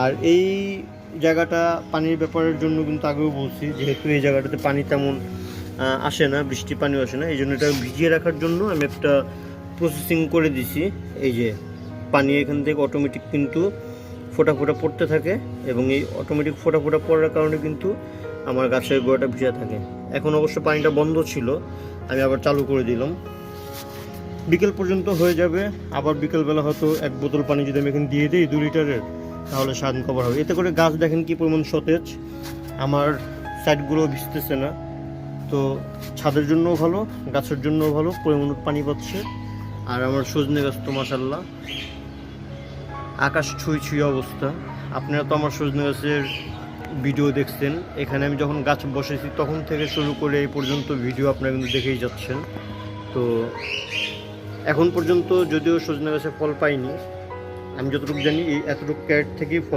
আর এই জায়গাটা পানির ব্যাপারের জন্য কিন্তু আগেও বলছি, যেহেতু এই জায়গাটাতে পানি তেমন আসে না, বৃষ্টি পানিও আসে না, এই জন্য এটা ভিজিয়ে রাখার জন্য আমি একটা প্রসেসিং করে দিছি। এই যে পানি এখান থেকে অটোমেটিক কিন্তু ফোঁটা ফোঁটা পড়তে থাকে, এবং এই অটোমেটিক ফোঁটা ফোঁটা পড়ার কারণে কিন্তু আমার গাছের গোড়াটা ভিজা থাকে। এখন অবশ্য পানিটা বন্ধ ছিল, আমি আবার চালু করে দিলাম। বিকেল পর্যন্ত হয়ে যাবে। আবার বিকেলবেলা হয়তো 1 বোতল পানি যদি আমি এখানে দিয়ে দিই 2 লিটারের, তাহলে সারাদিন কভার হবে। এতে করে গাছ দেখেন কি পরিমাণ সতেজ, আমার সাইডগুলো ভিজতেছে না। তো ছাদের জন্যও ভালো, গাছের জন্যও ভালো, পরিমাণ পানি পাচ্ছে। আর আমার সজনে গাছ তো মাশাআল্লাহ আকাশ ছুঁই ছুঁই অবস্থা। আপনারা তো আমার সজনে গাছের ভিডিও দেখছেন, এখানে আমি যখন গাছ বসেছি তখন থেকে শুরু করে এই পর্যন্ত ভিডিও আপনারা কিন্তু দেখেই যাচ্ছেন। তো এখন পর্যন্ত যদিও সজনে গাছে ফল পাইনি, আমি যতটুকু জানি এই এতটুকু ক্যারেট থেকেই ফল